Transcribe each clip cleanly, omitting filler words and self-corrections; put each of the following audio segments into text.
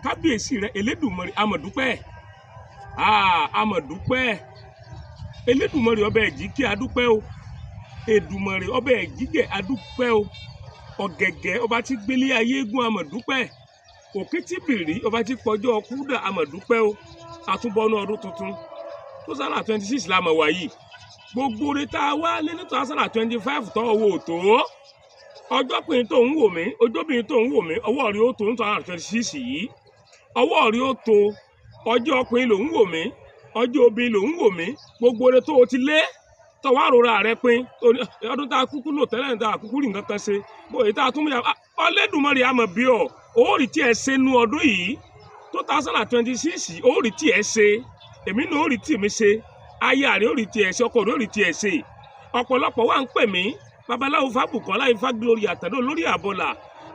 kábíyèsí rẹ Elédùmarè amọ̀dúpẹ́ amọ̀dúpẹ́ Elédùmarè ọbẹ̀ ẹ̀jíkí adúpẹ́ o Èdùmarè ọbẹ̀ ẹ̀jígẹ̀ adúpẹ́ o ọ̀gẹ̀gẹ̀ ọba tí gbélé ayé gún amọ̀dúpẹ́ òkìtìbìrì ọba tí pọjọ́ kúdà amọ̀dúpẹ́ o àtúbọ̀nú ọdún tuntun 2026 la mọ̀ wáyé gbogbo rẹ̀ tá a wá lé ní 2025 tó owó tó ọjọ́bìnrin tó ń wò mí ojóbìnrin tó ń wò mí ọwọ́ rí ó tó ní 2026 yìí ọwọ́ rí ó tó ọjọ́ ọkùnrin ló ń wò mí ọjọ́ obìnrin ló ń wò mí gbogbo rẹ̀ tó o ti lé tọwọ́ àròrà rẹ pin ọdún tá a kúkú lò tẹ́lẹ̀ ní tá a kúkú rí nǹkan kan ṣe bóyá tá a tún mú yà Ọlẹ́dùmarè àmọ̀ bí ọ òórì tí ẹ ṣe nú ọdún yìí 2026 òórì tí ẹ ṣe èmi náà òórì tí mi ṣe aya rẹ òórì tí ẹ ṣe ọkọ rẹ òórì tí ẹ ṣe ọ̀pọ̀lọpọ̀ wà ń pè mí babaláwo Fábùkọ́lá Ifá Glory Àtàndá olórí àbọ̀là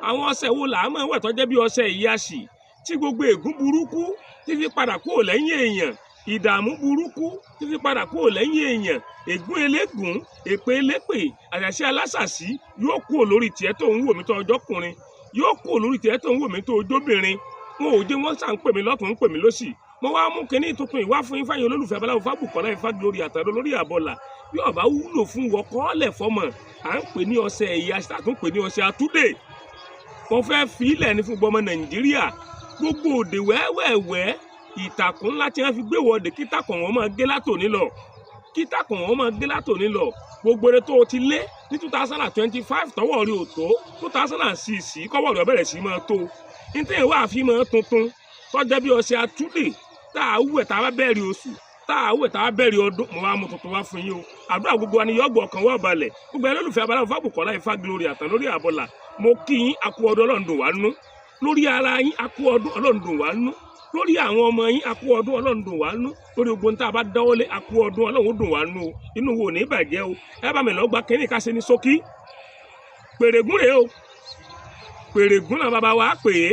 àwọn ọṣẹ wo là á mọ̀ wẹ̀ tó jẹ́ bí ọṣẹ ìyáṣì tí gbogbo ègún burúkú títí padà kúrò lẹ́yìn èèyàn ìdààmú burúkú títí padà kúrò lẹ́yìn èèyàn ègún elégún èpè elépè àṣàṣe alásàsí yóò kúrò lórí tiẹ̀ tó ń wò mí tó ọjọ́kùnrin yóò kúrò lórí tiẹ̀ tó ń wò mí tó ojóbìnrin wọn ò jẹ́ wọ́n sàn ń pè mí lọ́tún ń pè mí lósì mo wá mú kinní tuntun ìwá fún ifá yẹn olólùfẹ́ babaláwo Fábùkọ́lá Ifá Glory Àtàndá olórí àbọ̀là bí ọba wúlò fún wọkọ́ọ́lẹ̀ fọmọ à ń pè ní ọṣẹ ẹ̀yà àtún pè ní ọṣẹ àtúndè wọ́n fẹ́ fi ilẹ̀ ní fún gbọmọ Nàìjíríà gbogbo òde wẹ́wẹ́wẹ́ ìtàkùn ńlá tí wọ́n fi gbé wọ́ọ̀dẹ̀ kítàkùn wọn máa gé látòní lọ kítàkùn wọn máa gé látòní lọ gbogbo rẹ̀ tó o ti lé ní 2025 tọwọ́ rí o tó 2006 kọ́wọ́ rẹ̀ bẹ̀rẹ̀ sí máa tó nítorí wàá fi máa tuntun tọ́jẹ́ bí ọṣẹ àtúndè tá a wúwẹ̀ tá a bá bẹ̀rẹ̀ oṣù tá a wúwẹ̀ tá a bẹ̀rẹ̀ ọdún mo wá mú tuntun wá fún yín o àdúrà gbogbo wa ni yọ̀gbọ̀ ọkàn wọ́n balẹ̀ gbogbo ẹ̀ lólùfẹ́ babaláwo Fábùkọ́lá Ifá Glory Àtàndá lórí àbọ̀là mo kí yín akú ọdún Ọlọ́run dùn wá nú lórí ara yín akú ọdún Ọlọ́run dùn wá nú lórí àwọn ọmọ yín akú ọdún Ọlọ́run dùn wá nú lórí ogun tá a bá dáwọ́lé akú ọdún Ọlọ́run dùn wá nú inú wo ní ìbàjẹ́ o ẹ bá mi lọ gba kínní ká ṣe ní ṣókí pèrègún rèé o pèrègún náà bàbá wa pè é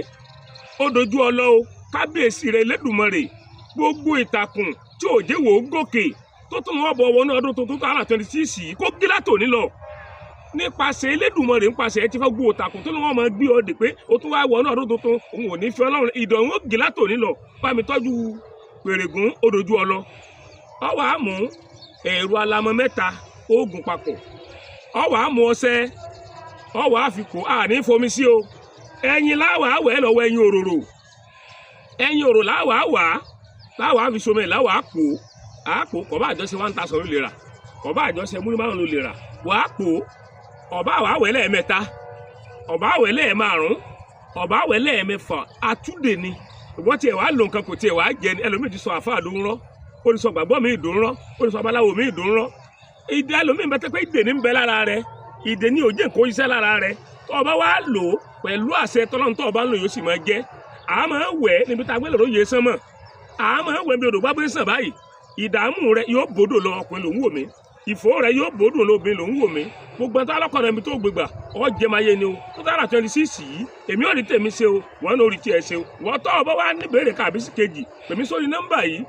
ó dojú ọlọ o kábíyèsí rẹ Elédùmarè gbogbo ìtàkùn tí ò jẹ́ wò ó gòkè tó tún wọ́n bọ̀ wọnú ọdún tuntun 2026 yìí kó gílá tòní lọ nípasẹ̀ Elédùmarè nípasẹ̀ ẹ ti fẹ́ gbó ìtàkùn tó ní wọ́n máa gbé ọ dè pé ó tún wá wọnú ọdún tuntun òun ò ní fi Ọlọ́run ìdánwò gílá tòní lọ bá mi tọ́jú pèrègún ó dojú ọlọ ọwọ́ àmú ẹ̀rọ alamọ mẹ́ta oògùn papọ̀ ọwọ́ àmú ọṣẹ ọwọ́ àfikò àní fomi sí o ẹyin láwàá wẹ̀ lọ́wọ́ ẹyin òróró ẹyin òrò láwàá fi somi láwàá àpò kọ̀bá àjọṣe 1000 ló lè rà kọ̀bá àjọṣe múlí márùn ló lè rà wàá pò ọ̀bá àwẹ̀ lẹ́ẹ̀mẹ́ta ọ̀bá àwẹ̀ lẹ́ẹ̀márùn ọ̀bá àwẹ̀ lẹ́ẹ̀mẹ́fà àtúndè ni ìwọ́n tiẹ̀ wàá lò nǹkan kò tiẹ̀ wàá jẹ ni ẹlòmíì ti sọ àfáà dùn rán ó ti sọ gbàgbọ́ mi ìdùn rán ó ti sọ babaláwo mi ìdùn rán ìdè ẹlòmíì bẹ́tẹ́ pé ìdè ní ń bẹ lára rẹ ìdè ní òjé nǹkan iṣẹ́ lára rẹ ọba wa lò ó pẹ̀lú àṣẹ tọ́lọ́run tó ọba ń lò yóò sì máa jẹ́ àmọ́ wẹ̀ níbi tá a gbé lọ́rọ́ yé sánmọ̀ àmọ́ wẹ̀ bí odò bá gbé sàn báyìí ìdààmú rẹ yóò bòdò lọ ọkùnrin lòún wò mí ìfò rẹ yóò bòdò lọ obìnrin lòún wò mí gbogbo ẹ̀tọ́ alọ́kọ̀ọ́rẹ́ mi tó gbégbà ọ́ jẹ́ máa yé ni o 2026 yìí èmi ò rí tèmi ṣe o wọ́n ní orí tiẹ̀ ṣe o wọ́n tọ́ ọba wa níbèrè káàbí sí kejì pèmí sórí nọ́mbà yìí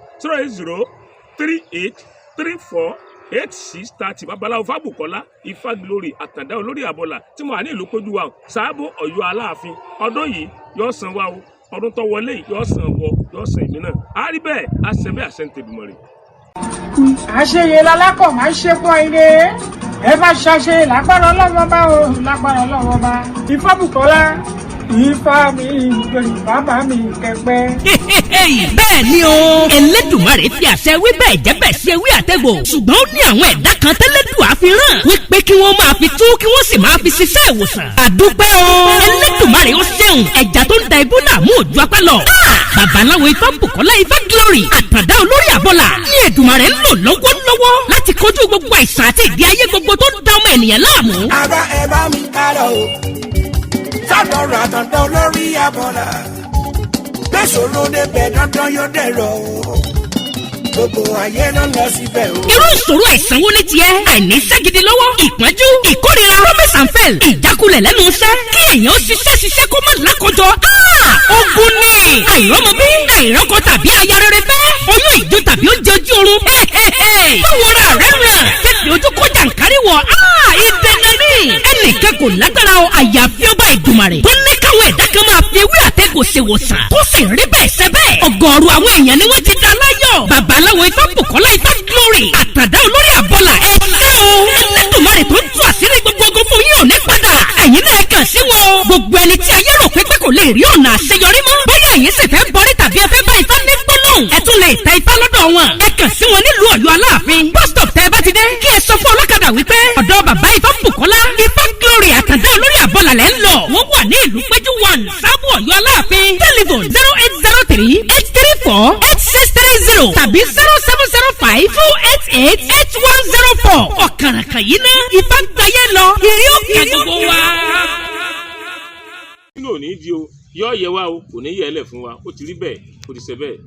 08038348630 babaláwo Fábùkọ́lá Ifá Glory Àtàndá olórí àbọ̀là tí mo wà ní ìlú péjú wa Sáàbò Ọ̀yọ́ Aláàfin ọdún yìí yóò san wa o ọdún tó wọlé yóò san wọ yóò san ìmí náà á rí bẹ́ẹ̀ á ṣe bẹ́ẹ̀ àṣẹ ń tẹ̀dùmọ̀ rẹ̀. àṣeyẹ lalákọ̀ máa ń ṣe pọ̀ ire ẹ bá ṣàṣe lágbára Ọlọ́run Ọba o lágbára Ọlọ́run Ọba Ifábùkọ́lá Ifá mi ìgbèrè bàbá mi kẹpẹ. bẹ́ẹ̀ ni o Elédùmarè fi àṣẹ wí bẹ́ẹ̀ jẹ́ bẹ́ẹ̀ sí ewé àtẹ̀gbò ṣùgbọ́n ó ní àwọn ẹ̀dá kan tẹ́lẹ̀dùà fi rán wípé kí wọ́n máa fi tú kí wọ́n sì máa fi ṣiṣẹ́ ìwòsàn. àdúpẹ́ o Elédùmarè ó ṣeun ẹ̀já tó ń da ibú dààmú òjò apẹ́ lọ. babaláwo Fábùkọ́lá Ifá Glory Àtàndá olórí àbọ̀là ní Èdùmarè ń lò lọ́wọ́lọ́wọ́ láti kojú gbogbo àìsàn àti ìdí ayé gbogbo tó ń da ọmọ ènìyàn láàmú. àbá ẹ bá mi kálọ o sọ́dọ̀ Àtàndá olórí àbọ̀là gbèsòrò débẹ̀ dandan yóò dẹ̀rọ̀ o gbogbo ayé ló lọ síbẹ̀ o. irú ìṣòro àìsàn wo ni tiẹ̀ àìníṣẹ́ gidi lọ́wọ́ ìpọ́njú ìkórira promise and fail ìjákulẹ̀ lẹ́nu iṣẹ́ kí èèyàn ṣiṣẹ́ kó má lákọjọ. ogun ni àìrọ́mọbí àìrọ́kọ tàbí aya rere fẹ́ oyún ìjó tàbí oúnjẹ ojú oorun. báwo ra rẹ̀ ràn kéde ojú kọjá nkárí wọ̀ ìdènà ní ẹnìkan kò lágbára o àyàfi ọba Èdùmàrè tó ní káwọn ẹ̀dá kan máa fi ewé àtẹ àtẹ̀gò ṣèwòsàn tó sì rí bẹ́ẹ̀ ṣe bẹ́ẹ̀. ọ̀gọ̀ọ̀rọ̀ àwọn èèyàn ni wọ́n ti dá láyọ̀. babaláwo Ifá Bùkọ́lá Ifá Glory àtàdá olórí àbọ̀là ẹ̀ ṣé o. Ẹlẹ́dùmarè tó ń tú àṣírí gbogbo ogun fún yín ò ní padà. ẹ̀yin náà kàn sí wọn. gbogbo ẹni tí ayé rò pé kò lè rí ọ̀nà àṣeyọrí mọ́. bóyá ẹ̀yin sì fẹ́ bọrí tàbí ẹ fẹ́ bá Ifá ní gbólóhùn. ẹ tún lè ta Ifá lọ́dọ̀ wọn. ẹ kàn sí wọn nílùú Ọ̀yọ́ Aláàfin. bus stop tẹ́ ẹ bá ti dé kí ẹ sọ fún ọlọ́kadà wípé ọ̀dọ̀ bàbá Ifá Bùkọ́lá Ifá Glory àtàdá olórí àbọ̀là lẹ́ ń lọ. wọ́n wà ní ìlú Péjú 1 Sábò Ọ̀yọ́ Aláàfin. telephone 0803-834-8630 tàbí 0705-288-8104. ọ̀kàràkà yìí ná Ifá gbáyé lọ ìrí òkè gbogbo wa. kí ló ní í di o yọ ọ yẹ wa o kò ní yẹ ẹ lẹ fún wa ó ti rí bẹ́ẹ̀ ó ti ṣe bẹ́ẹ̀.